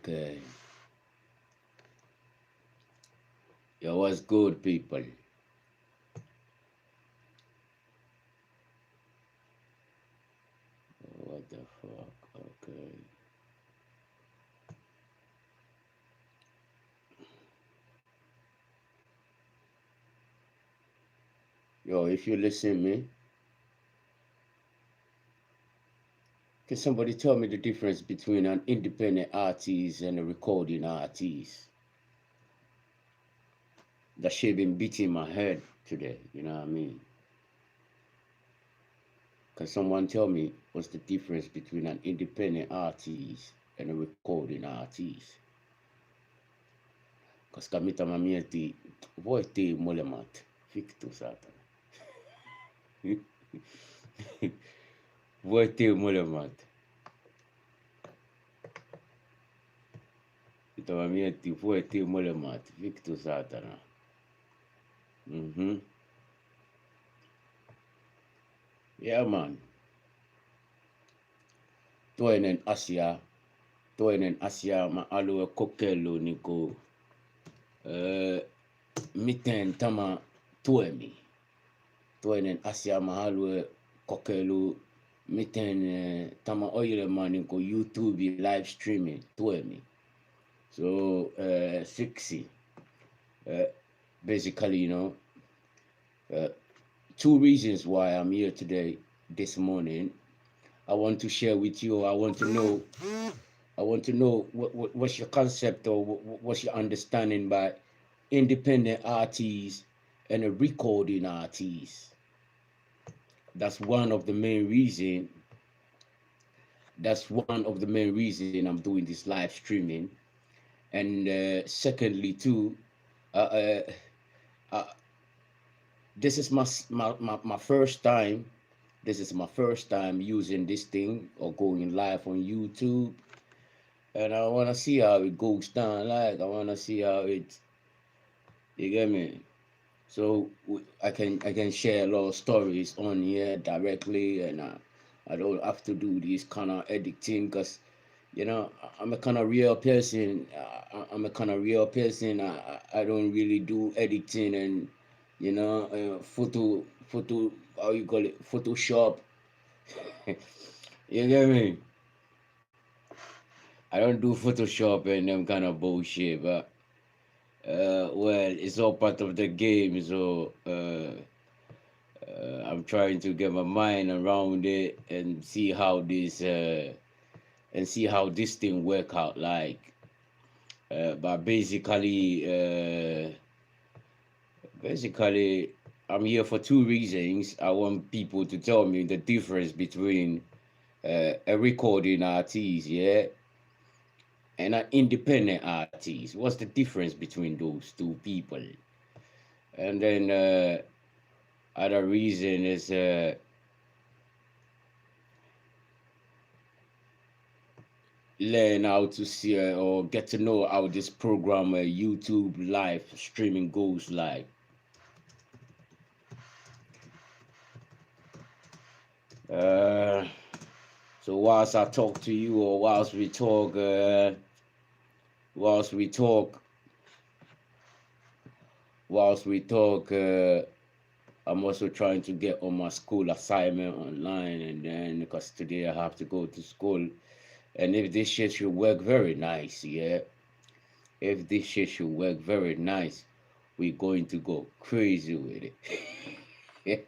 Okay. Yo, what's good, people? What the fuck? Okay. Yo, if you listen me, can somebody tell me the difference between an independent artist and a recording artist? That shit been beating my head today, you know what I mean? Can someone tell me what's the difference between an independent artist and a recording artist? Because kamita mamieti, voi te molemat, fiktu satan. Voi te molemat. Kita mamieti, voi te molemat, fiktu satana. Yeah, man. Toinen asia mä alue kokeilu niinku miten tämä toimii. Toinen asia mä haluan kokeilu miten tämä ohjelma niinku YouTube live streaming toimii. So siksi basically, you know, two reasons why I'm here today, this morning. I want to share with you. I want to know what's your concept or what's your understanding by independent artists and a recording artist. That's one of the main reason. That's one of the main reason I'm doing this live streaming. And secondly, too, this is my first time. This is my first time using this thing or going live on YouTube, and I want to see how it goes down. Like I want to see how it. You get me? So I can share a lot of stories on here directly, and I don't have to do this kind of editing because, you know, I'm a kind of real person. I'm a kind of real person. I don't really do editing and, you know, photo. How you call it? Photoshop. You get me? I don't do Photoshop and them kind of bullshit, but well, it's all part of the game. So I'm trying to get my mind around it and see how this thing work out. Like, but basically, I'm here for two reasons. I want people to tell me the difference between a recording artist, yeah, and an independent artist. What's the difference between those two people? And then other reason is learn how to see or get to know how this program YouTube live streaming goes like. So whilst I talk to you, or whilst we talk, I'm also trying to get on my school assignment online, and then because today I have to go to school, and if this shit should work very nice, yeah, if this shit should work very nice, we're going to go crazy with it.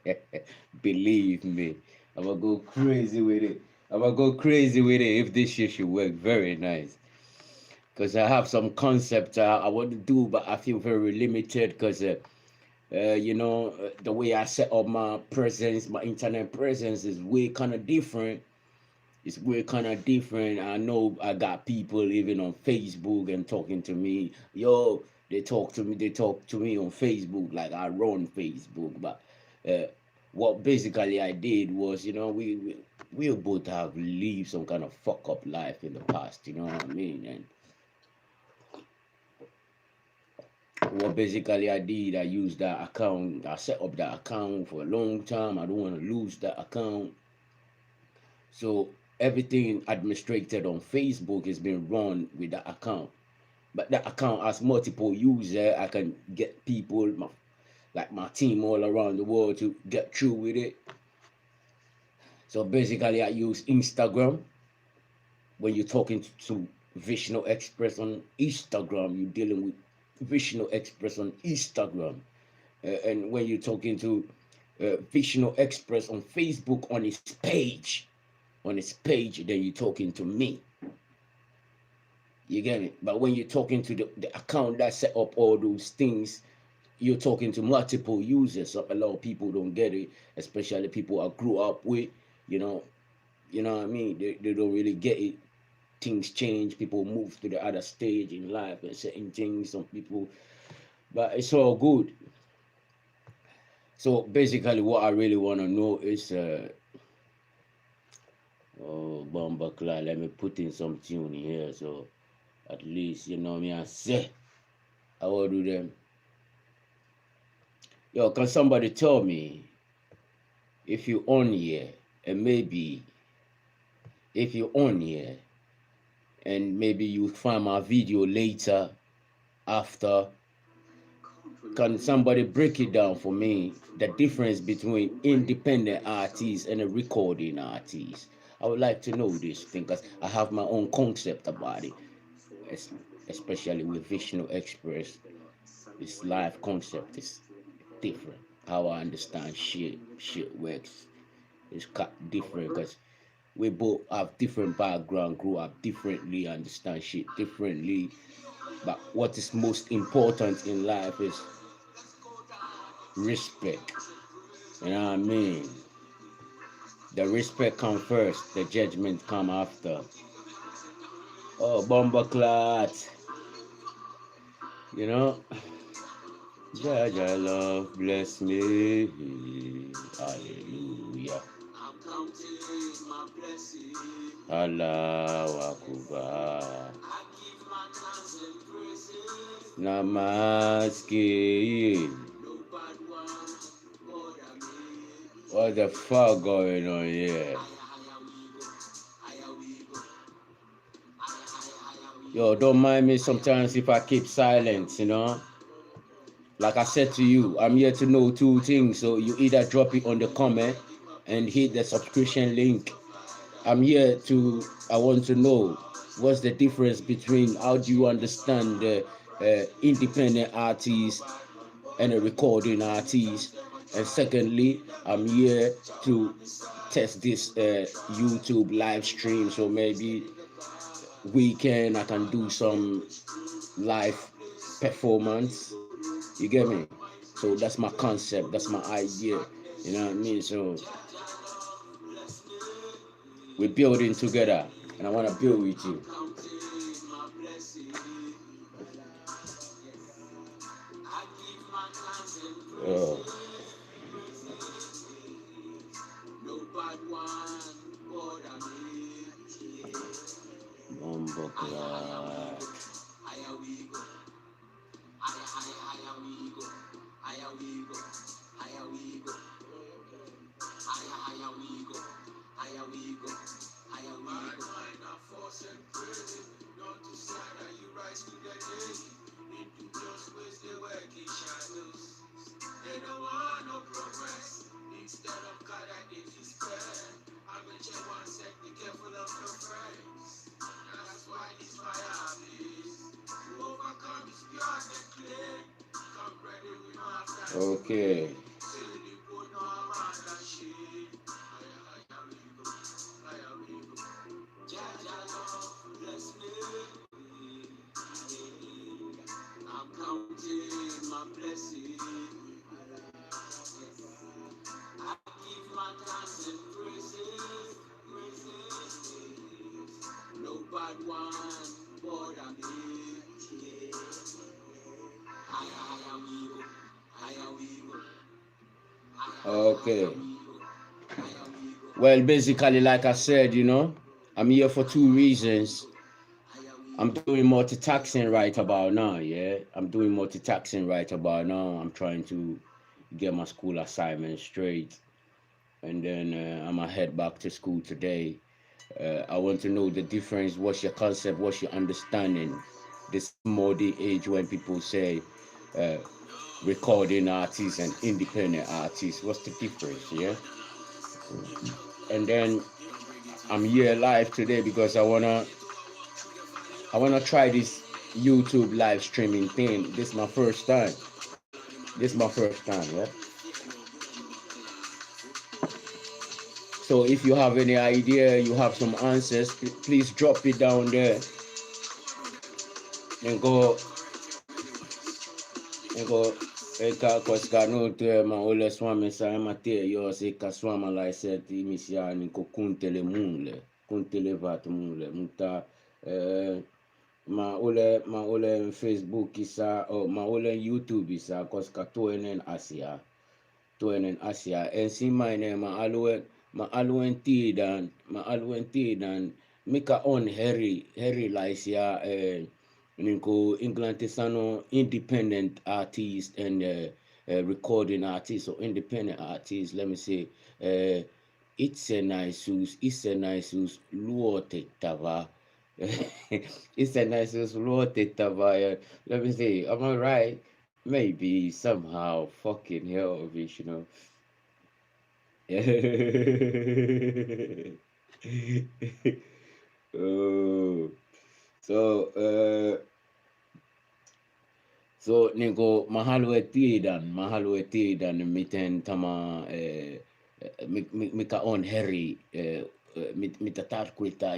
Believe me, I'm gonna go crazy with it. If this shit should work very nice. Because I have some concept I want to do, but I feel very limited because, you know, the way I set up my presence, my internet presence is way kind of different. It's way kind of different. I know I got people even on Facebook and talking to me. Yo, they talk to me on Facebook like I run Facebook. But what basically I did was, you know, we both have lived some kind of fuck up life in the past. You know what I mean? And what basically I did, I used that account. I set up that account for a long time. I don't want to lose that account. So everything administrated on Facebook is being run with that account. But that account has multiple users. I can get people, like my team all around the world to get through with it. So basically, I use Instagram. When you're talking to VishnuExpress on Instagram, you're dealing with VishnuExpress on Instagram. And when you're talking to VishnuExpress on Facebook on his page, then you're talking to me. You get it? But when you're talking to the account that set up all those things, you're talking to multiple users. So a lot of people don't get it, especially people I grew up with. You know, you know what I mean? They don't really get it. Things change. People move to the other stage in life and certain things. Some people, but it's all good. So basically, what I really want to know is, oh, Bomba Clyde, let me put in some tune here, so at least you know me. I say, I will do them. Yo, can somebody tell me if you on here and maybe if you on here and maybe you find my video later after, can somebody break it down for me, the difference between independent artists and a recording artist? I would like to know this thing because I have my own concept about it, especially with VishnuExpress. This live concept is different. How I understand shit works is different because we both have different background, grew up differently, understand shit differently. But what is most important in life is respect. You know what I mean? The respect come first, the judgment come after. Oh, bomber clot. You know? Jaja love bless me. Hallelujah. Allah Akbar. Namaste. What the fuck going on here? Yo, don't mind me sometimes if I keep silent, you know? Like I said to you, I'm here to know two things. So you either drop it on the comment and hit the subscription link. I want to know what's the difference between, how do you understand the independent artist and a recording artist? And secondly, I'm here to test this YouTube live stream. So maybe weekend I can do some live performance. You get me? So that's my concept, that's my idea. You know what I mean? So we're building together and I want to build with you. Oh. Bombo clock. Okay. Okay. Well, basically, like I said, you know, I'm here for two reasons. I'm doing multitasking right about now, yeah. I'm doing multitasking right about now. I'm trying to get my school assignment straight. And then I'm going to head back to school today. I want to know the difference. What's your concept? What's your understanding? This modern age when people say uh, recording artists and independent artists. What's the difference? Yeah. And then I'm here live today because I wanna try this YouTube live streaming thing. This is my first time. This is my first time. Yeah. So if you have any idea, you have some answers, please drop it down there and go eka koska no te ma ole swame sa mate yo se ka swama la seti misia ni ko kuntele vat mule muta eh, ma ole Facebook isa o ma ole YouTube isa koska toenen asia ensimmäinen mä alueen tiedän mikä on erilaisia niin kuin englanti sanoo independent artist and recording artist or independent artist. Let me say itsenäisyys luotettava. Itsenäisyys luotettava. Let me see, am I right? Maybe somehow fucking hell, Vishnu. Oh, so so niinku mä haluan tiedän miten tämä mikä on mitä tarkoittaa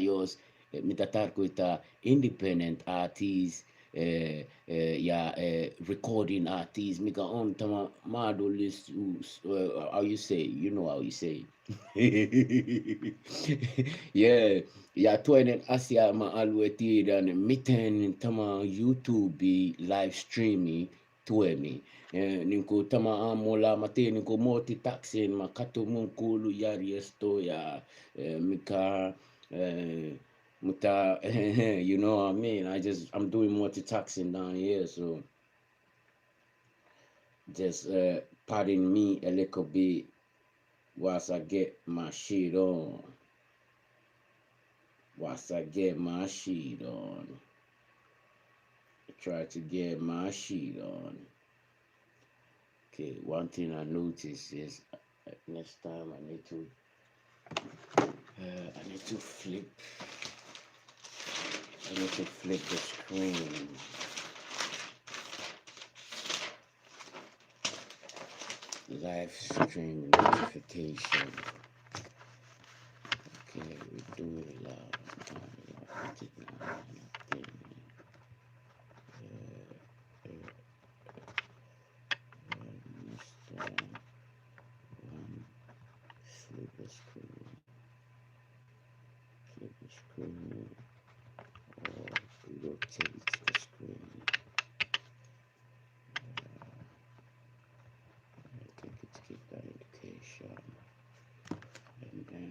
mitä tarkoittaa independent artist ja recording artist, mikä on tämä mahdollisuus, how you say, you know how you say. Yeah, ja toinen asia mä haluan tiedän miten tämä YouTube live streami toimii. Niin kuin tämä aamulla mä teen niin kuin multitasking, mä katson mun kuulujärjestöjä, mikä mutta you know what I mean. I'm doing multitasking down here, so just pardon me a little bit whilst I get my shit on. I try to get my shit on. Okay, one thing I noticed is next time I need to flip the screen. Live stream notification. Okay, we do it live. Flip the screen. Or rotate the screen. I think it's give that indication. And then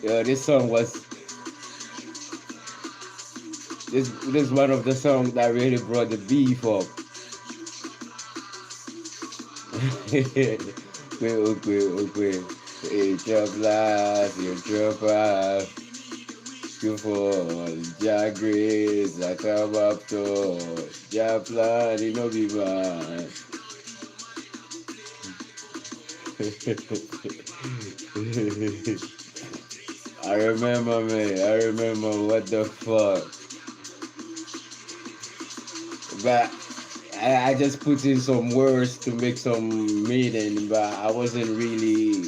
yeah, this one of the songs that really brought the beef up. Okay. Hey, drop life, you drop off. You fall, Jack Grace, I come up to Jack Plan, you know, be man. I remember what the fuck. But I just put in some words to make some meaning, but I wasn't really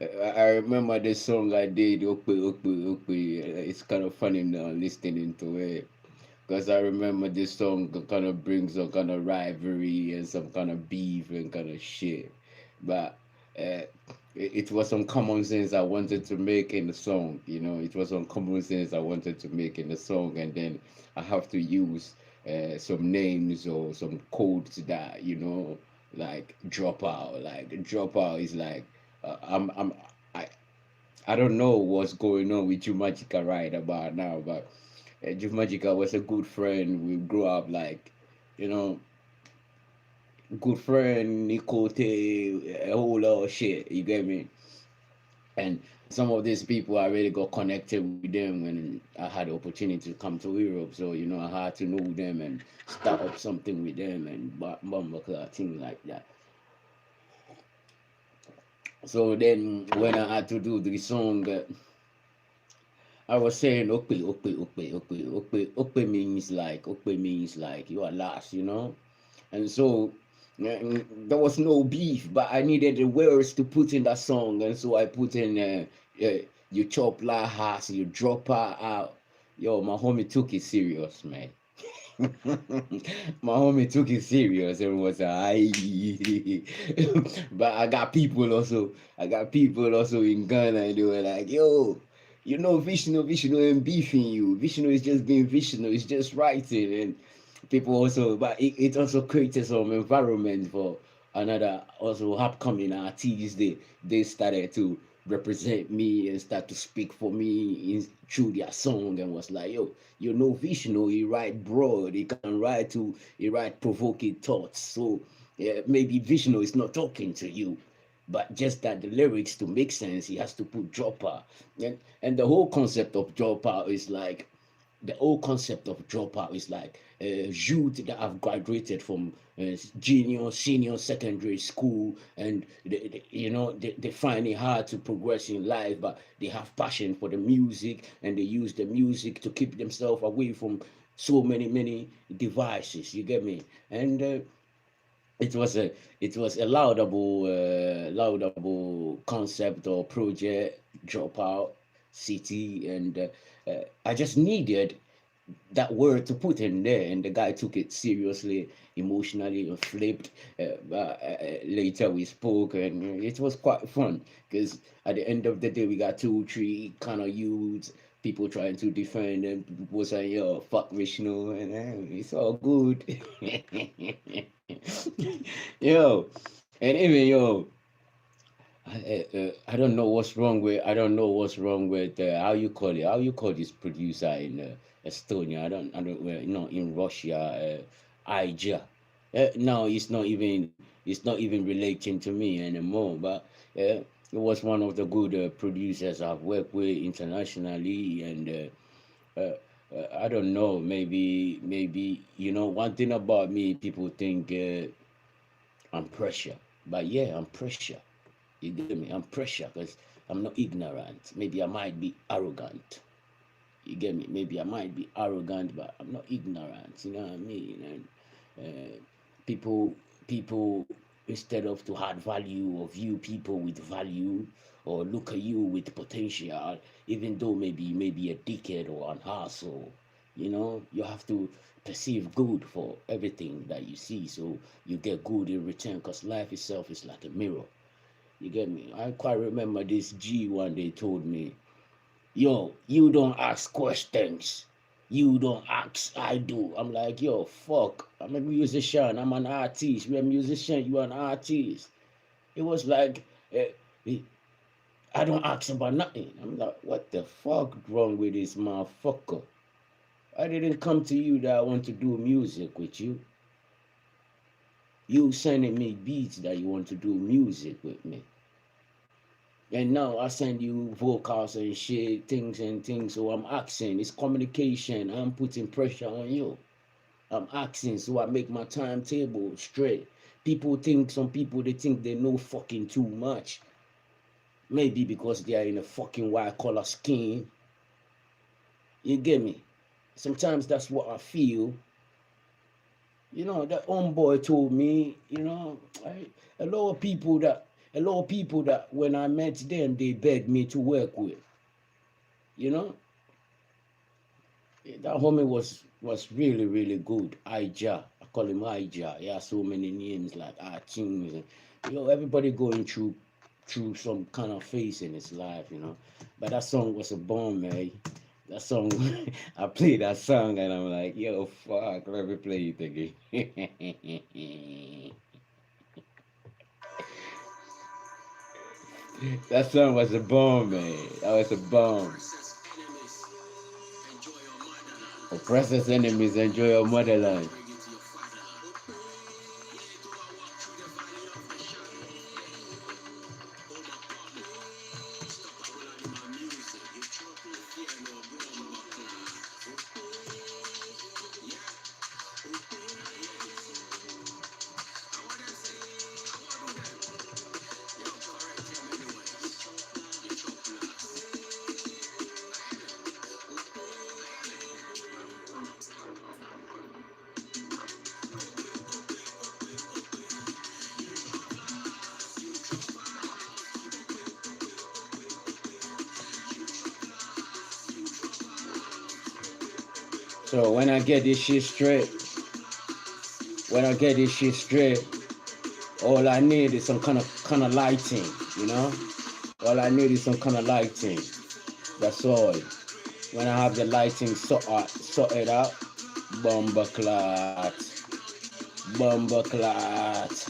I remember the song I did, Okwe, Okwe, Okwe. It's kind of funny now listening to it. Because I remember this song kind of brings some kind of rivalry and some kind of beef and kind of shit. But uh, it was some common sense I wanted to make in the song. It was some common sense I wanted to make in the song, and then I have to use some names or some codes that like drop out. Like drop out is like I I don't know what's going on with you, Magica, right about now, but Juve Magica was a good friend. We grew up like, you know, good friend, Nicote, a whole lot of shit. You get me? And some of these people, I really got connected with them when I had the opportunity to come to Europe. So, I had to know them and start up something with them and things like that. So then when I had to do the song, I was saying okpe means like you are last. And so there was no beef, but I needed the words to put in that song, and so I put in you chop la house, you drop her out. Yo, my homie took it serious, man. My homie took it serious and was like, but I got people also in Ghana, and they were like, yo, Vishnu ain't beefing you. Vishnu is just being Vishnu, it's just writing. And people also, but it also created some environment for another also upcoming artists. They started to represent me and start to speak for me through their song, and was like, yo, Vishnu, he write broad, he write provoking thoughts. So yeah, maybe Vishnu is not talking to you, but just that the lyrics to make sense, he has to put dropper. And the whole concept of dropper is like youth that have graduated from junior, senior secondary school, and they find it hard to progress in life, but they have passion for the music, and they use the music to keep themselves away from so many devices. You get me? And it was a laudable concept or project, dropout city, and I just needed that word to put in there, and the guy took it seriously, emotionally, and flipped. Later we spoke, and it was quite fun because at the end of the day we got 2 3 kind of youths, people trying to defend, and people saying, yo, fuck Vishnu, and it's all good. Yo, and even yo, I don't know what's wrong with how you call it, this producer in Estonia. I don't in Russia, Ija. No, it's not even relating to me anymore. But it was one of the good producers I've worked with internationally, and I don't know. Maybe one thing about me, people think I'm pressure, but yeah, I'm pressure. You get me? I'm pressure because I'm not ignorant. Maybe I might be arrogant. You get me? Maybe I might be arrogant, but I'm not ignorant. You know what I mean? And people, people, instead of to add value or view people with value or look at you with potential, even though maybe you may be a dickhead or an asshole, you have to perceive good for everything that you see, so you get good in return. Because life itself is like a mirror. You get me? I quite remember this G one day told me, yo, you don't ask questions. You don't ask, I do. I'm like, yo, fuck. I'm a musician. I'm an artist. You're a musician. You're an artist. It was like, I don't ask about nothing. I'm like, what the fuck wrong with this motherfucker? I didn't come to you that I want to do music with you. You sending me beats that you want to do music with me. And now I send you vocals and shit, things and things. So I'm asking, it's communication. I'm putting pressure on you. I'm asking, so I make my timetable straight. Some people, they think they know fucking too much. Maybe because they are in a fucking white collar skin. You get me? Sometimes that's what I feel. That homeboy told me, a lot of people that a lot of people that when I met them, they begged me to work with. You know, that homie was really really good. Ija, I call him Ija. He has so many names like Chings. Everybody going through some kind of phase in his life. But that song was a bomb, man. That song, I played that song and I'm like, yo, fuck, let me play it again. That song was a bomb, man. That was a bomb. Oppressors, enemies, enjoy your motherland. So when I get this shit straight, all I need is some kind of lighting, you know. All I need is some kind of lighting. That's all. When I have the lighting sorted out, bomber clot, bomber clot.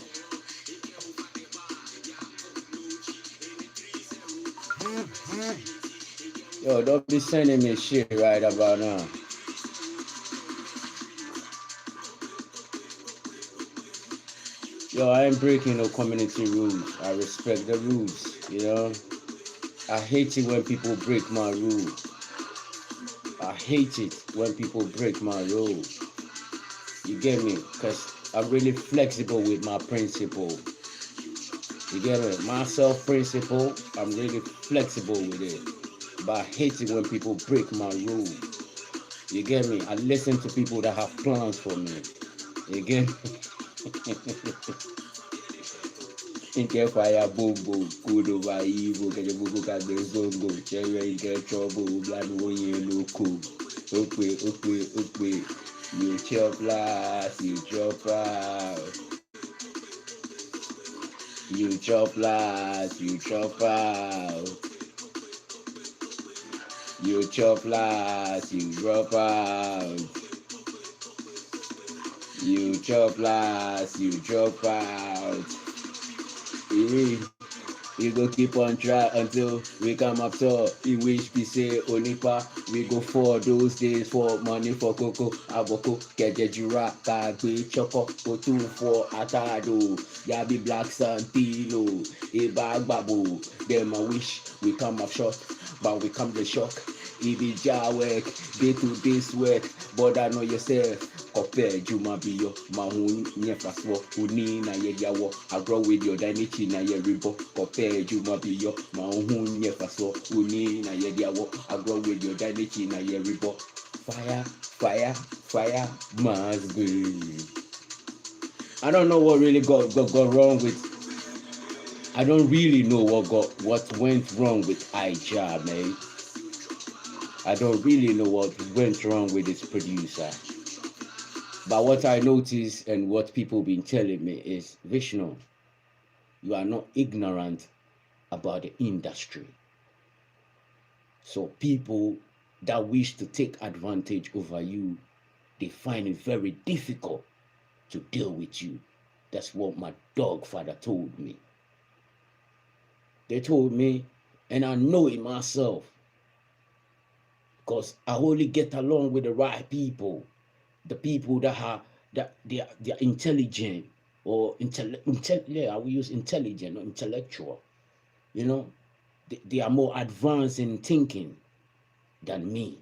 Yo, don't be sending me shit right about now. Yo, I ain't breaking no community rules. I respect the rules. I hate it when people break my rules. I hate it when people break my rules. You get me? Because I'm really flexible with my principle. You get me? My self-principle, I'm really flexible with it. But I hate it when people break my rules. You get me? I listen to people that have plans for me. You get me? Get fire, boom, boom, good over evil, get your book at the zongo, cherry, get trouble, blood, one yellow, cool. Okay. You chop last, you chop out. You chop last, you chop out. You chop last, you drop out. You chop last, you drop out. We go keep on try until we come up to we wish we say Onipa. We go for those days for money for cocoa, aboko, kejejura, kagbe, choco, otu for atado, yabi black santilo, eba babo. Them I wish we come up short, but we come the shock. Ibi ja work, day to day's work, but I know yourself. Compare Juma Bio, Mahun, Nefaswo, Uni, na Yediawo, I grow with your Danichi, na Yeribo, compare Juma Bio, Mahun, Nefaswo, Uni, na Yediawo, I grow with your Danichi, na Yeribo. Fire, must be. I don't know what really got wrong with. I don't really know what went wrong with Ija, mate. I don't really know what went wrong with its producer. But what I notice and what people been telling me is, Vishnu, you are not ignorant about the industry. So people that wish to take advantage over you, they find it very difficult to deal with you. That's what my dog father told me. They told me, and I know it myself, because I only get along with the right people, the people that they are intelligent or I will use intelligent or intellectual. They are more advanced in thinking than me.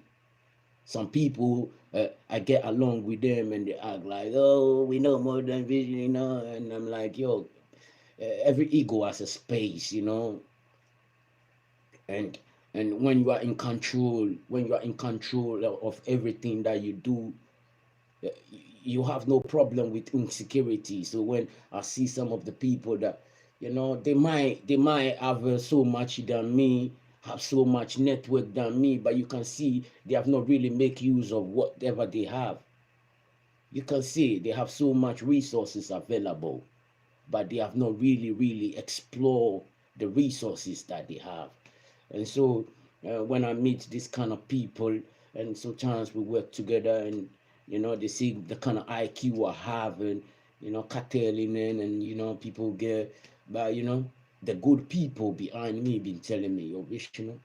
Some people, I get along with them and they act like, oh, we know more than vision, and I'm like, yo, every ego has a space, and when you are in control, of everything that you do, you have no problem with insecurity. So when I see some of the people that You know, they might have so much than me, have so much network than me, but you can see they have not really make use of whatever they have. You can see they have so much resources available, but they have not really explore the resources that they have. And so when I meet this kind of people, and sometimes we work together, and they see the kind of IQ I have, and cartelling in, and people get, but the good people behind me been telling me, yo, Vishnu,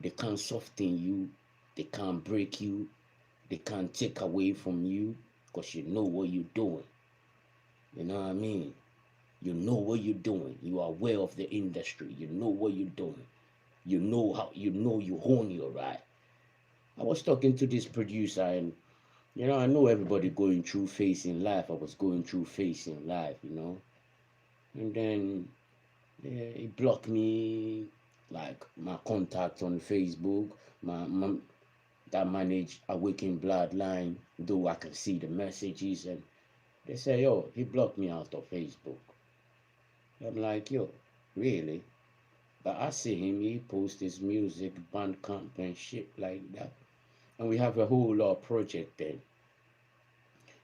they can't soften you, they can't break you, they can't take away from you, because you know what you're doing. You know what I mean? You know what you're doing. You are aware of the industry. You know what you're doing. You know how you hone your right. I was talking to this producer, and I know everybody going through phase in life. I was going through phase in life. And then he blocked me, like my contact on Facebook, my that manage Awaken Bloodline, though I can see the messages, and they say, yo, he blocked me out of Facebook. I'm like, yo, really? But I see him, he posts his music, Bandcamp and shit like that. And we have a whole lot of project then.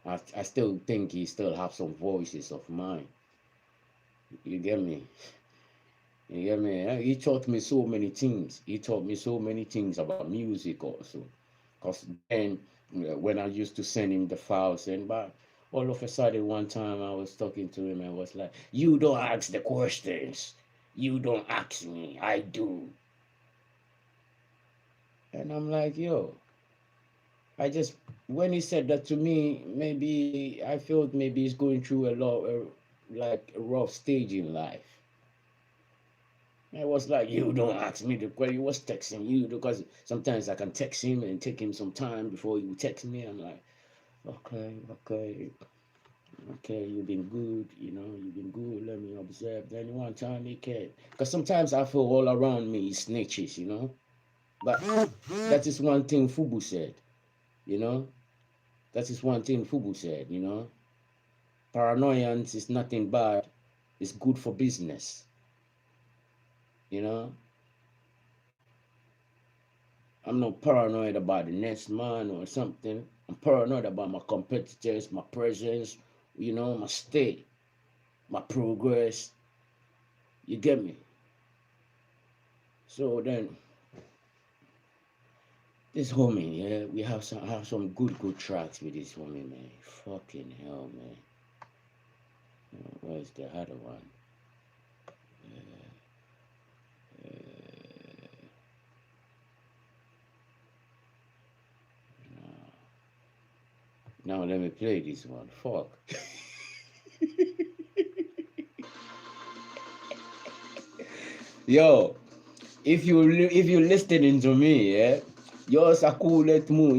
I still think he still have some voices of mine. You get me? You get me? He taught me so many things. He taught me so many things about music also. Because then, when I used to send him the files, and but all of a sudden one time I was talking to him and was like, you don't ask the questions. You don't ask me. I do. And I'm like, yo, I just, when he said that to me, maybe I felt maybe he's going through a lot, like a rough stage in life. I was like, you don't ask me the question. He was texting you, because sometimes I can text him and take him some time before he will text me. I'm like, okay, okay, you've been good, you've been good. Let me observe. Then one time he cared. Because sometimes I feel all around me is snitches. But that is one thing Fubu said, you know. That is one thing Fubu said. Paranoiance is nothing bad. It's good for business. You know. I'm not paranoid about the next man or something. I'm paranoid about my competitors, my presence, my state, my progress. You get me? So then, this homie, yeah, we have some good tracks with this homie, man. Fucking hell, man. Where's the other one? Now let me play this one. Fuck. Yo, if you listening to me, yeah, yours a cool at mu,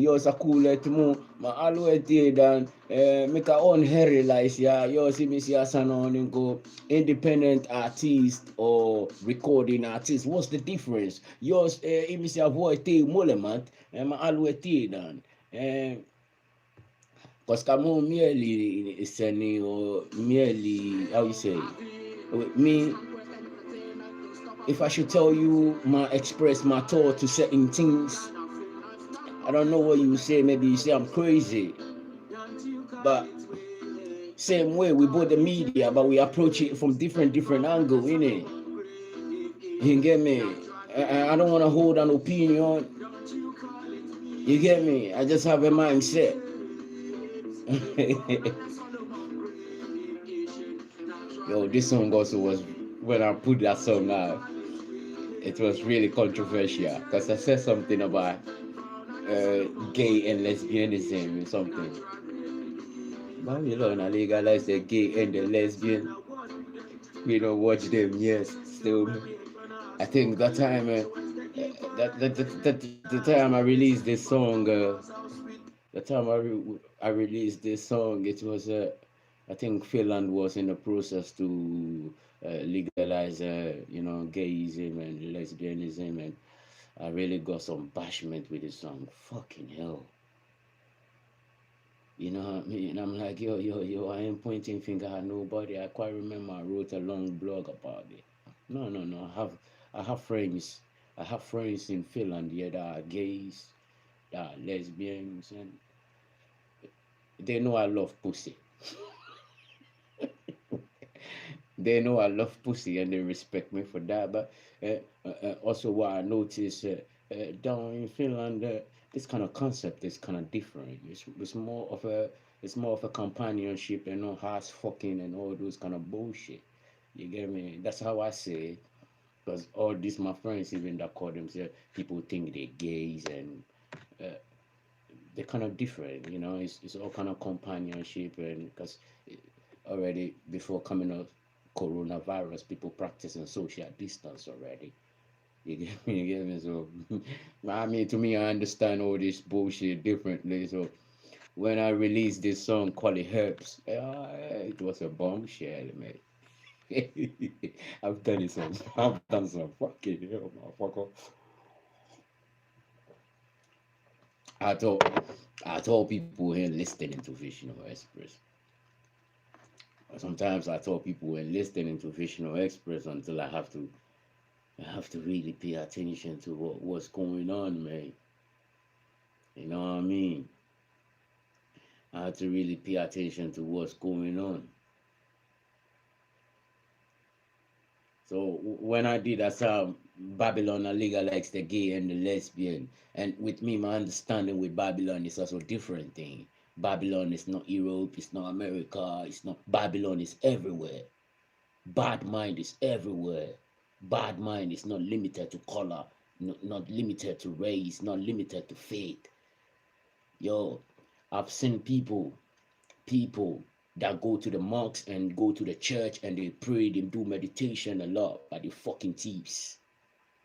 ma always dan make our own hairy lies, yeah, yours see me see as an on go independent artist or recording artist. What's the difference? Yours if me see a voice te molement, ma always dan. Cause kamo merely sending or merely how you say me, if I should tell you my express my thought to certain things, I don't know what you say. Maybe you say I'm crazy, but same way we bought the media, but we approach it from different angle, innit? You get me? I don't want to hold an opinion. You get me? I just have a mindset. Yo, this song also was, when I put that song out, it was really controversial because I said something about gay and lesbianism and something. Babylon, I legalize the gay and the lesbian. We don't watch them, yes. Still, I think that time, the time I released this song, the time I released this song, it was, I think Finland was in the process to legalize, gayism and lesbianism, and I really got some bashment with this song. Fucking hell. You know what I mean? I'm like, yo, I ain't pointing finger at nobody. I quite remember I wrote a long blog about it. No. I have friends. I have friends in Finland, yeah, that are gays, that are lesbians, and they know I love pussy. They know I love pussy and they respect me for that. But also, what I noticed down in Finland, this kind of concept is kind of different. It's more of a companionship and not ass fucking and all those kind of bullshit. You get me? That's how I say it. Because all these my friends, even that call themselves, people think they're gays and uh, they're kind of different. You know, it's all kind of companionship and because already before coming of coronavirus, people practicing social distance already. You get me? You get me? So, I mean, to me, I understand all this bullshit differently. So, when I released this song called it Herbs, it was a bombshell, man. I've done it some. I've done some fucking hell, motherfucker. I told, I told people here listening to VishnuExpress. Sometimes I told people when listening to VishnuExpress until I have to really pay attention to what's going on, man. You know what I mean? I have to really pay attention to what's going on. So when I did, I saw Babylon legalize the gay and the lesbian. And with me, my understanding with Babylon is also different thing. Babylon is not Europe, it's not America, it's not Babylon is everywhere. Bad mind is everywhere. Bad mind is not limited to color, not limited to race, not limited to faith. Yo, I've seen people that go to the mosques and go to the church and they pray, they do meditation a lot, but they fucking thieves.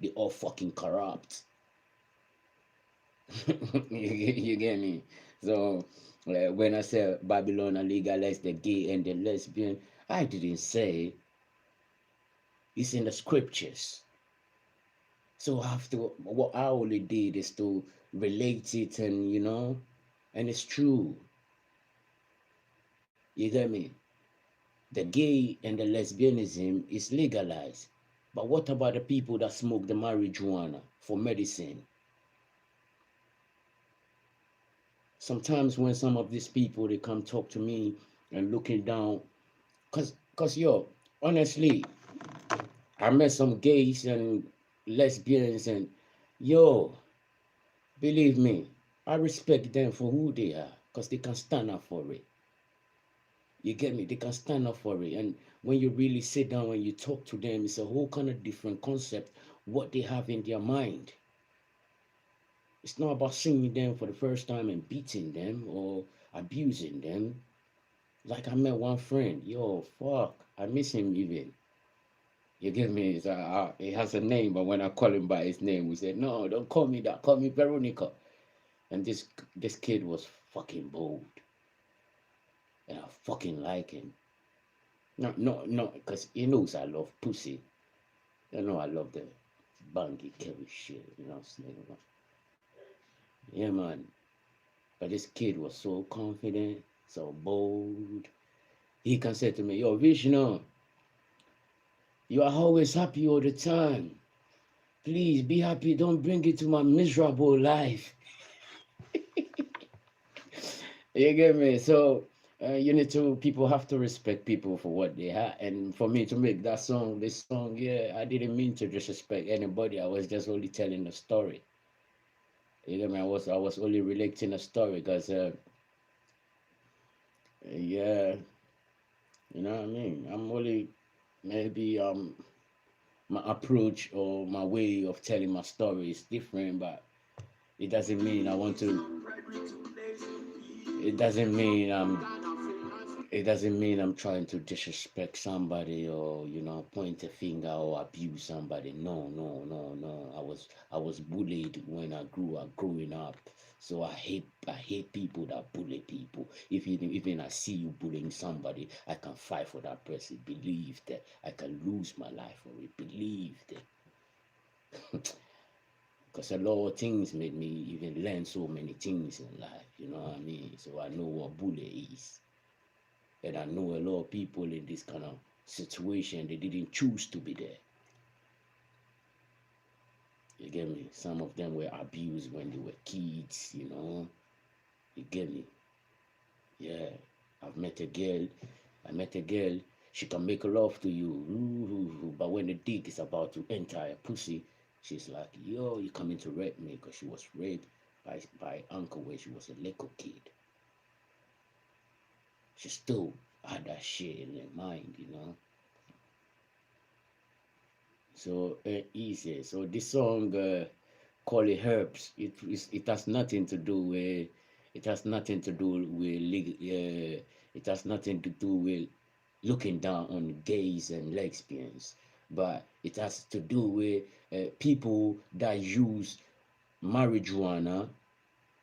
They all fucking corrupt. You get me? So when I say Babylon legalize the gay and the lesbian, I didn't say it's in the scriptures. So I have to, what I only did is to relate it and, and it's true. You get me? The gay and the lesbianism is legalized. But what about the people that smoke the marijuana for medicine? Sometimes when some of these people, they come talk to me and looking down, cause yo, honestly, I met some gays and lesbians and yo, believe me, I respect them for who they are, cause they can stand up for it. You get me? They can stand up for it. And when you really sit down and you talk to them, it's a whole kind of different concept, what they have in their mind. It's not about seeing them for the first time and beating them or abusing them. Like I met one friend, yo, fuck, I miss him even. You get me? He has a name, but when I call him by his name, we said, no, don't call me that, call me Veronica. And this kid was fucking bold. And I fucking like him. No, because he knows I love pussy. You know I love the bangy carry shit, you know what I'm saying? Yeah, man. But this kid was so confident, so bold. He can say to me, yo, Vishnu, you are always happy all the time. Please be happy. Don't bring it to my miserable life. You get me? So you need to, people have to respect people for what they have. And for me to make that song, this song, yeah, I didn't mean to disrespect anybody. I was just only telling a story. You get me? I was only relating a story because, yeah, you know what I mean? I'm only, maybe my approach or my way of telling my story is different, but it doesn't mean I want to. It doesn't mean I'm trying to disrespect somebody or point a finger or abuse somebody. No. I was bullied when I grew up growing up. So I hate people that bully people. If even I see you bullying somebody, I can fight for that person. Believe that I can lose my life for it. Believe that. Because a lot of things made me even learn so many things in life, you know what I mean? So I know what bully is. And I know a lot of people in this kind of situation, they didn't choose to be there. You get me? Some of them were abused when they were kids, you know. You get me? Yeah. I've met a girl. I met a girl. She can make love to you. Ooh, but when the dick is about to enter a pussy, she's like, yo, you coming to rape me? Because she was raped by uncle when she was a little kid. She still had that shit in her mind, you know. So easy. So this song, call it herbs. It has nothing to do with. It has nothing to do with it has nothing to do with looking down on gays and lesbians, but it has to do with people that use marijuana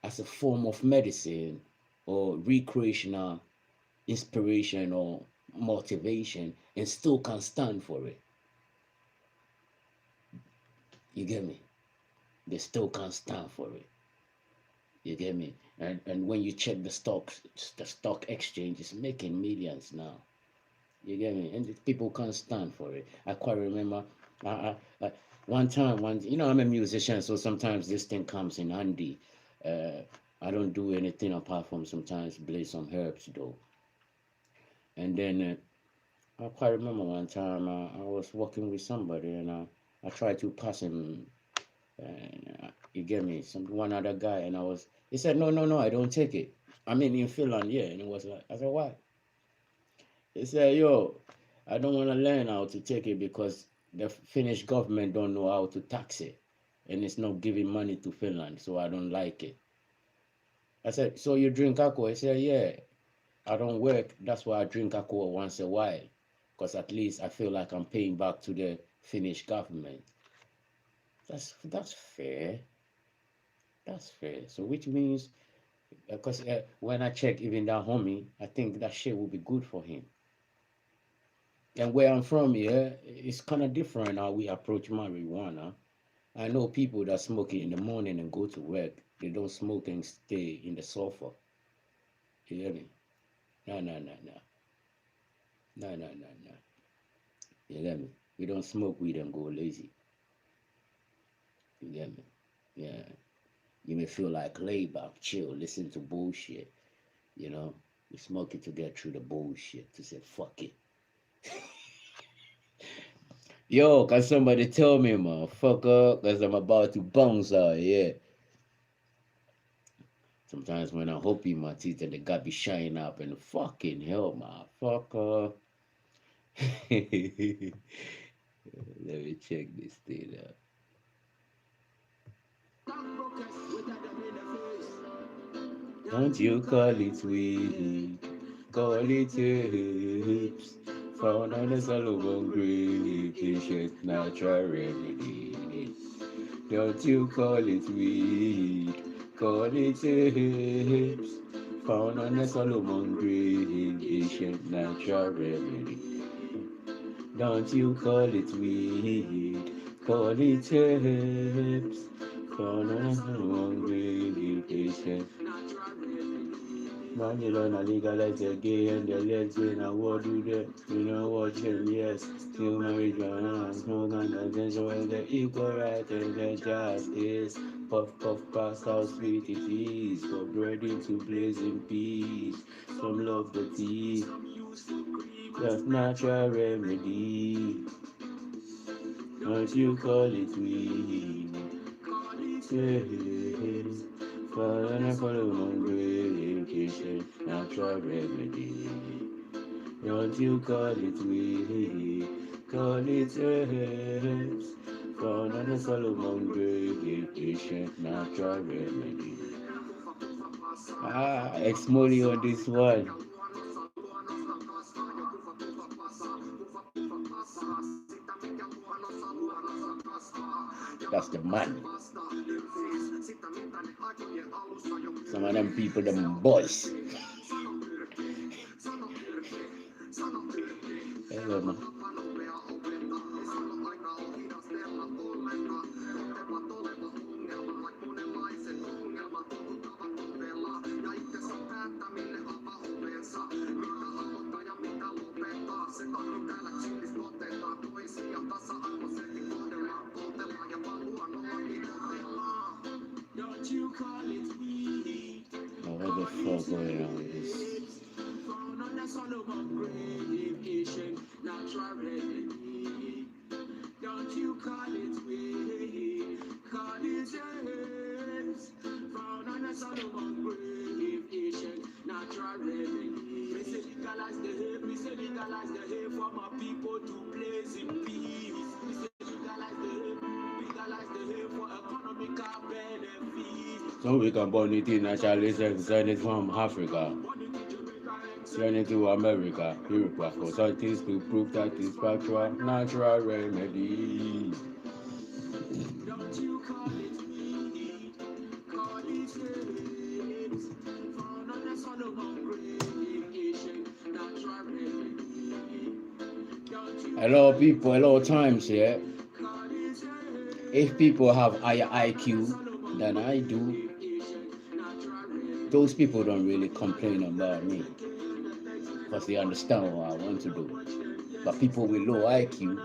as a form of medicine or recreational inspiration or motivation and still can stand for it. You get me? They still can't stand for it. You get me? And when you check the stock exchange is making millions now. You get me? And people can't stand for it. I quite remember one time, you know, I'm a musician, so sometimes this thing comes in handy. Uh, I don't do anything apart from sometimes play some herbs though. And then I quite remember one time I was working with somebody and I tried to pass him, you get me, one other guy, and he said, no, no, no, I don't take it. I mean, in Finland, yeah. And it was like, I said, why? He said, yo, I don't want to learn how to take it because the Finnish government don't know how to tax it. And it's not giving money to Finland, so I don't like it. I said, so you drink alcohol? He said, yeah, I don't work. That's why I drink alcohol once a while. Because at least I feel like I'm paying back to the Finnish government. That's fair. That's fair. So which means, because when I check even that homie, I think that shit will be good for him. And where I'm from, yeah, it's kind of different how we approach marijuana. I know people that smoke it in the morning and go to work. They don't smoke and stay in the sofa. You hear me? No, no, no, no. No, no, no, no. You get me? We don't smoke weed and go lazy. You get me? Yeah. You may feel like lay back, chill, listen to bullshit. You know? We smoke it to get through the bullshit, to say, fuck it. Yo, can somebody tell me, motherfucker? Because I'm about to bounce out, yeah. Sometimes when I open my teeth and the got be shining up and fucking hell, motherfucker. Let me check this thing out. Don't you call it weed, call it herbs. Found on the Solomon grave, ancient natural remedy. Don't you call it weed, call it herbs. Found on the Solomon grave, ancient natural remedy. Don't you call it weed, call it herbs. Found on the Solomon grave, ancient. Babylon a legalize the gay and the lesbian and what do they? You know what them, yes. Still marijuana and smoke and attention when the equal right and the justice. Puff puff past how sweet it is. For breading to blaze in peace. Some love the tea. Just natural remedy. Don't you call it weed? Yes. Follow my grave, natural remedy. Don't you call it weed, call it herbs. Found on the Solomon grave, patient natural remedy. Ex-Molly on this one. That's the man. Some of them people, them boys. Hello, man. Oh, what the fuck going on with this? Don't you call it weed, call it herbs. Found on a Solomon grave, Asian natural remedy. We say legalize the herb, we say legalize the herb for my people to blaze in peace. We say legalize the herb for economical benefit. So we can burn it in naturally, send it from Africa. Send it to America, Europe, for scientists to prove that it's factual, natural remedy. Don't you call it weed, call it herbs. Found on the Solomon grave, Asian natural remedy. Hello, people, hello, times here. If people have higher IQ than I do, those people don't really complain about me because they understand what I want to do. But people with low IQ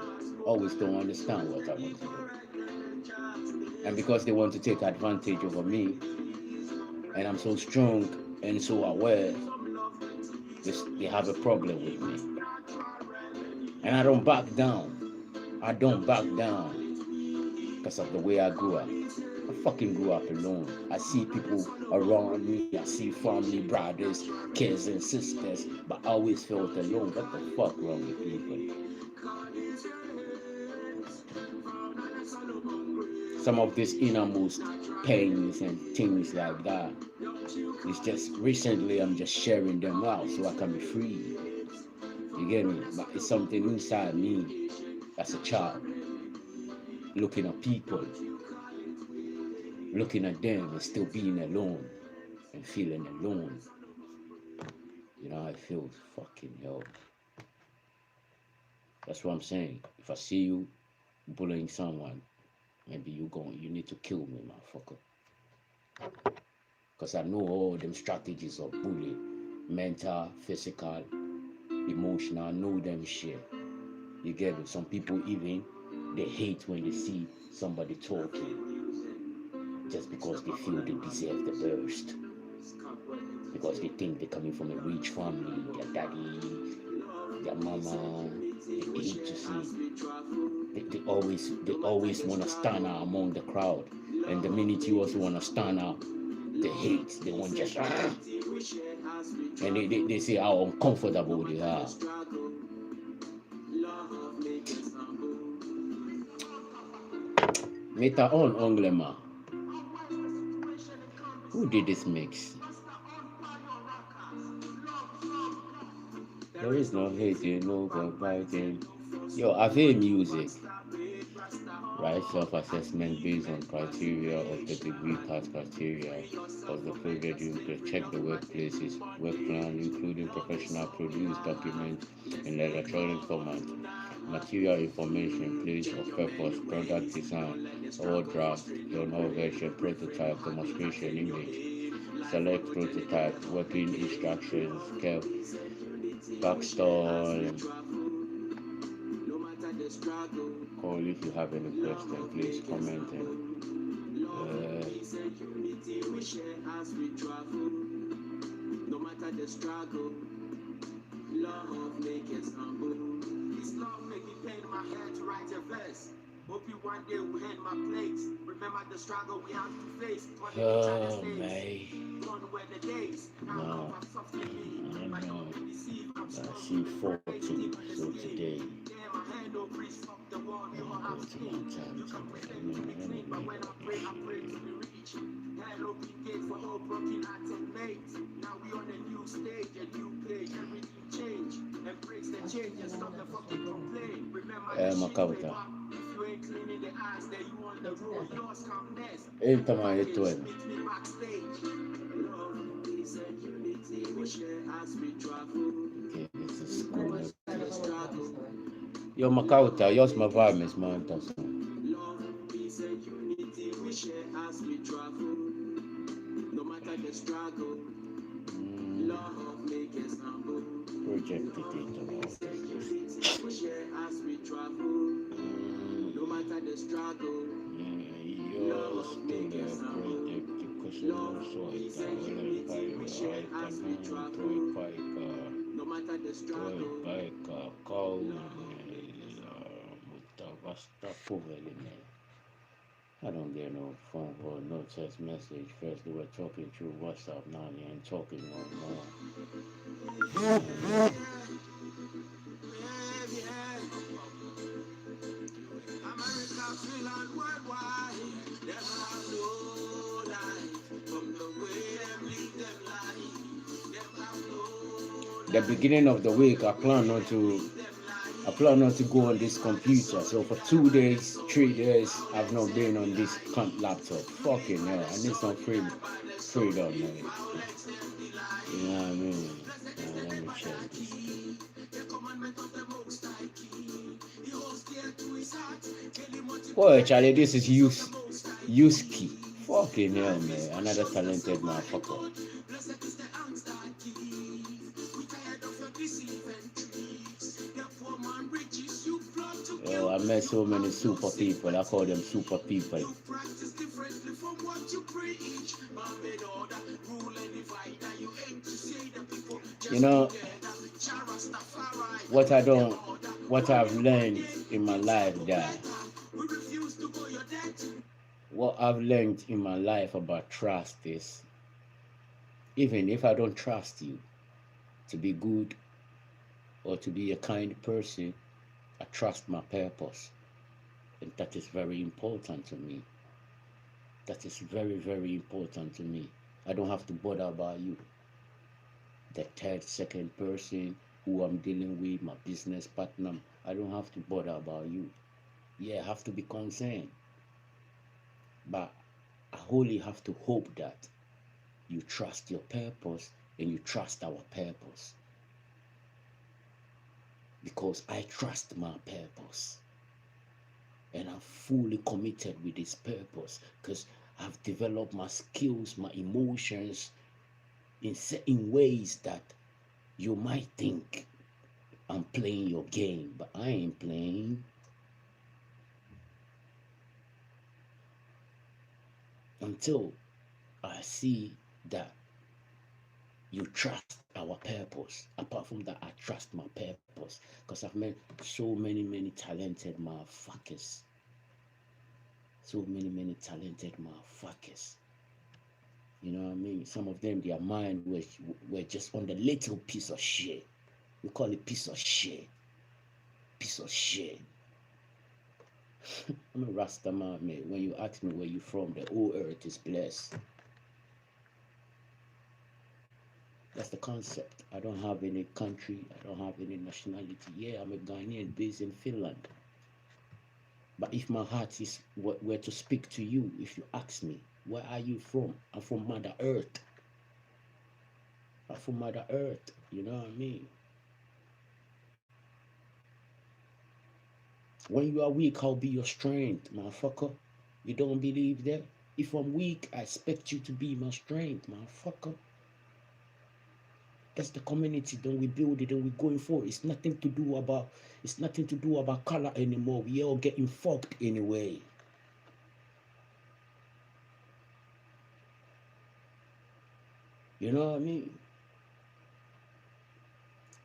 always don't understand what I want to do. And because they want to take advantage over me, and I'm so strong and so aware, they have a problem with me. And I don't back down. I don't back down because of the way I grew up. I fucking grew up alone. I see people around me. I see family, brothers, kids and sisters, but I always felt alone. What the fuck wrong with people? Some of these innermost pains and things like that. It's just recently I'm just sharing them out so I can be free. You get me? But it's something inside me as a child. Looking at people, looking at them and still being alone and feeling alone. You know, I feel fucking hell. That's what I'm saying. If I see you bullying someone, maybe you need to kill me, motherfucker. Because I know all them strategies of bullying. Mental, physical, emotional, I know them shit. You get it? Some people even, they hate when they see somebody talking. Just because they feel they deserve the burst. Because they think they're coming from a rich family, their daddy, their mama, they hate to see. They always want to stand out among the crowd. And the minute you also want to stand out, they hate, they want just and they say how uncomfortable they are. Meta on Onglema. Who did this mix? There is no hating, no backbiting. Yo, I've heard music. Right, self-assessment based on criteria of the degree pass criteria of the program. You can check the workplaces, work plan, including professional produce document in electronic format, material information, place of purpose, product design, or draft, your no version, prototype, demonstration image, select prototype, working instructions, backstall. Call if you have any question, please comment and no matter the struggle, love make us humble. This love make me pain my head to write a verse. Hope you one day will hand my place. Remember the struggle we have to face. Oh, man. No. I see 40, so today I'm going to now we on a new stage, a new page, everything change. Embrace the change and stop the fucking complaint. Remember if you ain't cleaning the eyes, then you on the road, yours come next. Meet me backstage. Love, peace and unity, we share as we travel. Okay, this is cool. Yo, Makauta, yours my vibe, man. Love, peace and unity, we share as we travel. No matter the struggle, love make us humble. projected it or what is this? No matter the struggle. Yo, still there, project the cushion also it all paika, no matter the struggle. Paika, cow, mutavasta poveli man. I don't get no phone call, no text message. First they were talking through WhatsApp, now they ain't talking no more. America, Finland, worldwide, them have no life. From the way them live them life, them have no life. The beginning of the week, I plan not to go on this computer. So for 2 days, 3 days, I've not been on this laptop. Fucking hell, I need some freedom, man. You know what I mean? Let me check this. Boy, Charlie, this is Yuski. Fucking hell, man. Another talented motherfucker. Yo, I met so many super people. I call them super people. You know, what I've learned in my life, what I've learned in my life about trust is, even if I don't trust you to be good or to be a kind person, I trust my purpose. And that is very important to me. That is very, very important to me. I don't have to bother about you. The third, second person who I'm dealing with, my business partner, I don't have to bother about you. Yeah, I have to be concerned. But I wholly have to hope that you trust your purpose and you trust our purpose. Because I trust my purpose. And I'm fully committed with this purpose because I've developed my skills, my emotions in certain ways that you might think I'm playing your game, but I ain't playing. Until I see that you trust our purpose. Apart from that, I trust my purpose because I've met so many talented motherfuckers. So many talented motherfuckers. You know what I mean? Some of them, their mind were just on the little piece of shit. We call it piece of shit. Piece of shit. I'm a Rastaman, man. When you ask me where you from, the whole earth is blessed. That's the concept. I don't have any country. I don't have any nationality. Yeah, I'm a Ghanaian based in Finland. But if my heart is were to speak to you, if you ask me, where are you from? I'm from Mother Earth. I'm from Mother Earth. You know what I mean? When you are weak, I'll be your strength, motherfucker. You don't believe that? If I'm weak, I expect you to be my strength, motherfucker. That's the community. Then we build it and we're going for it. It's nothing to do about color anymore. We all getting fucked anyway. You know what I mean?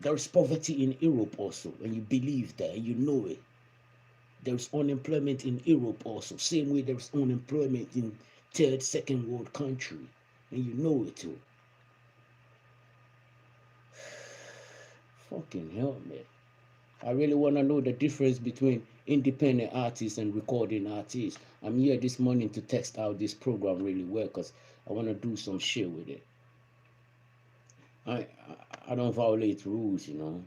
There is poverty in Europe also, and you believe that and you know it. There's unemployment in Europe also. Same way there's unemployment in third, second world country, and you know it too. Fucking hell, man. I really want to know the difference between independent artists and recording artists. I'm here this morning to test out this program really well because I want to do some shit with it. I don't violate rules, you know.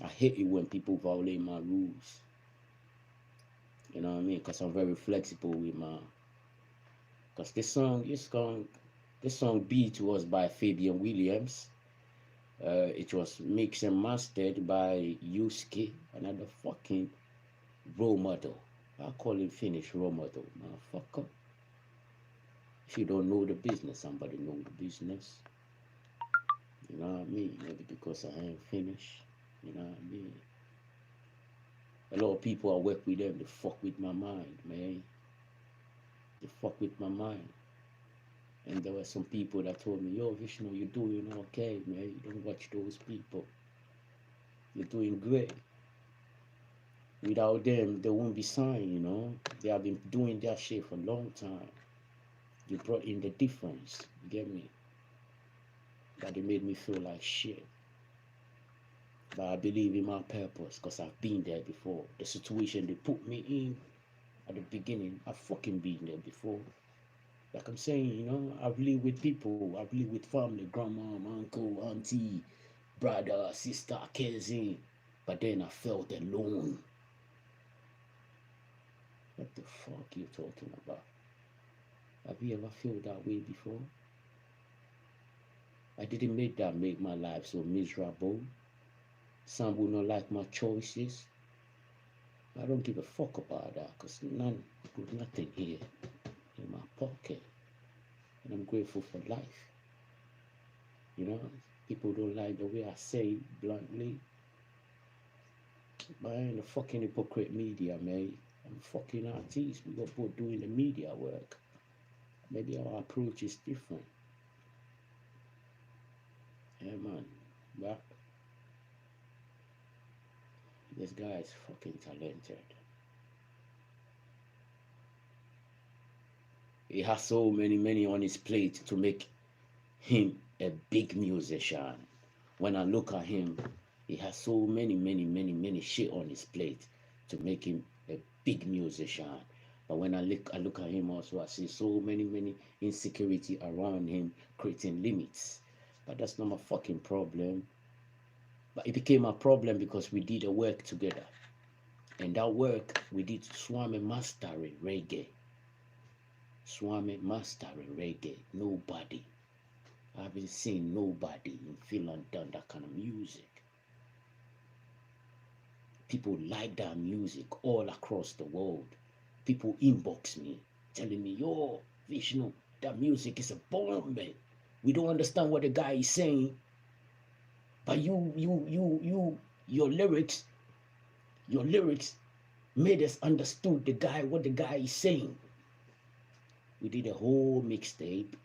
I hate it when people violate my rules. You know what I mean? Because I'm very flexible with my... Because this song beat was by Fabian Williams. It was mixed and mastered by Yusuke, another fucking role model. I call him Finnish role model, motherfucker. If you don't know the business, somebody know the business. You know what I mean? Maybe because I ain't finished. You know what I mean? A lot of people I work with them, they fuck with my mind, man. They fuck with my mind. And there were some people that told me, yo, Vishnu, you're doing okay, man. You don't watch those people. You're doing great. Without them, they won't be signed, you know. They have been doing that shit for a long time. You brought in the difference, you get me? But it made me feel like shit. But I believe in my purpose because I've been there before. The situation they put me in at the beginning, I've fucking been there before. Like I'm saying, you know, I've lived with people, I've lived with family, grandma, uncle, auntie, brother, sister, cousin. But then I felt alone. What the fuck you talking about? Have you ever felt that way before? I didn't make my life so miserable. Some will not like my choices. I don't give a fuck about that because nothing here in my pocket. And I'm grateful for life. You know, people don't like the way I say it bluntly. But I ain't a fucking hypocrite media, mate. I'm a fucking artist. We got both doing the media work. Maybe our approach is different. Yeah, man. But this guy is fucking talented. He has so many on his plate to make him a big musician. When I look at him, he has so many shit on his plate to make him a big musician. But when I look at him also, I see so many insecurity around him, creating limits. But that's not my fucking problem. But it became a problem because we did a work together. And that work, we did Swami mastering reggae. Swami mastering reggae. Nobody. I haven't seen nobody in Finland done that kind of music. People like that music all across the world. People inbox me, telling me, yo, Vishnu, that music is a bomb, man. We don't understand what the guy is saying. But your lyrics made us understood what the guy is saying. We did a whole mixtape,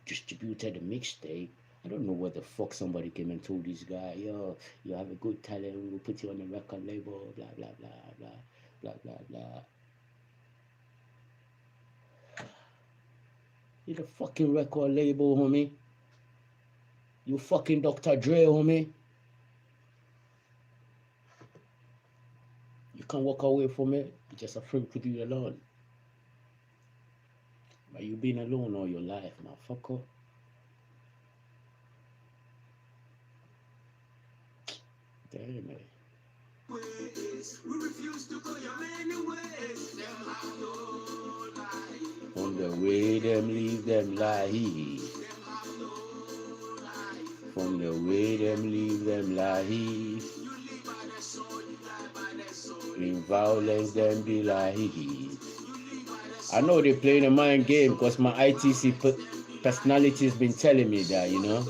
distributed a mixtape. I don't know what the fuck somebody came and told this guy, yo, you have a good talent, we'll put you on the record label, blah, blah, blah, blah, blah, blah, blah. You the fucking record label, homie. You fucking Dr. Dre, homie. You can't walk away from it. You're just afraid to be alone. But you've been alone all your life, motherfucker. Damn it. We refuse to go your many ways. Them have no life. On the way them live them life. Them have no life. From the way them live them life. You live by the soul, you die by the soul. In violence them be life. I know they playing a mind game because my ITC personality has been telling me that, you know.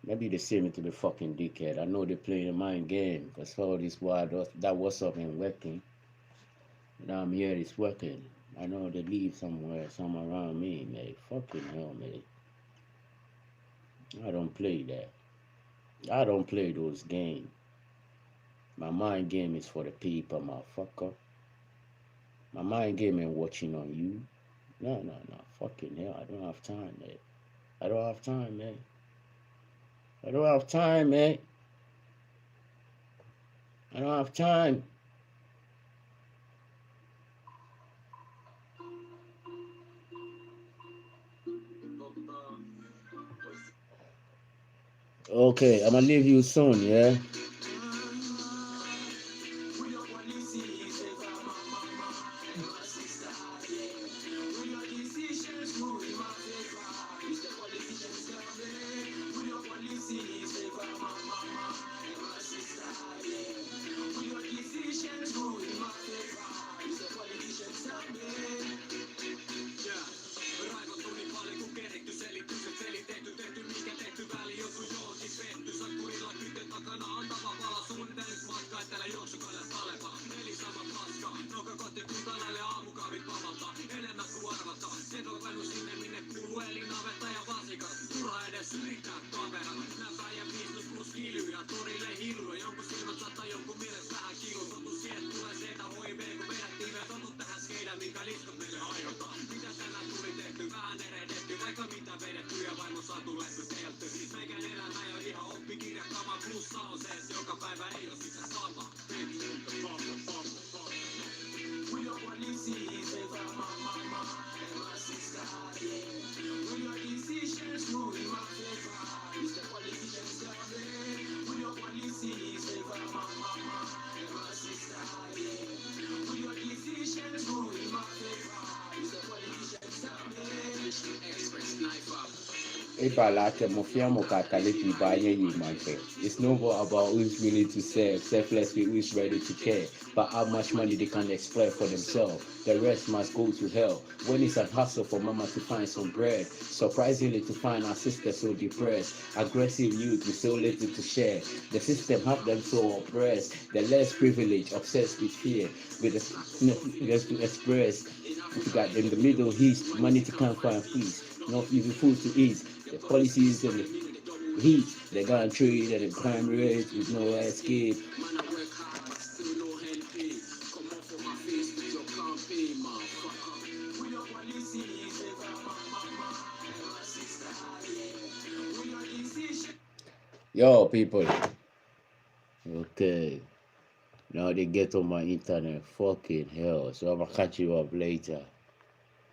Maybe they say me to be fucking dickhead. I know they're playing a mind game because all this while that WhatsApp ain't working. Now I'm here, it's working. I know they leave somewhere, some around me, mate. Fucking hell, mate. I don't play that. I don't play those games. My mind game is for the people, motherfucker. My mind game ain't watching on you. No. Fucking hell, I don't have time, mate. I don't have time, man. I don't have time, man. I don't have time. Okay, I'm gonna leave you soon, yeah? It's never about who's willing to serve, selfless with who's ready to care, but how much money they can exploit for themselves. The rest must go to hell. When it's a hustle for mama to find some bread, surprisingly to find our sisters so depressed, aggressive youth with so little to share. The system have them so oppressed, the less privileged, obsessed with fear, with just to express. You got in the Middle East, money to can't find peace, not even food to eat. The policies and the heat, they got trade and the crime rate with no escape. Yo, people. Okay. Now they get on my internet. Fucking hell. So I'm gonna catch you up later.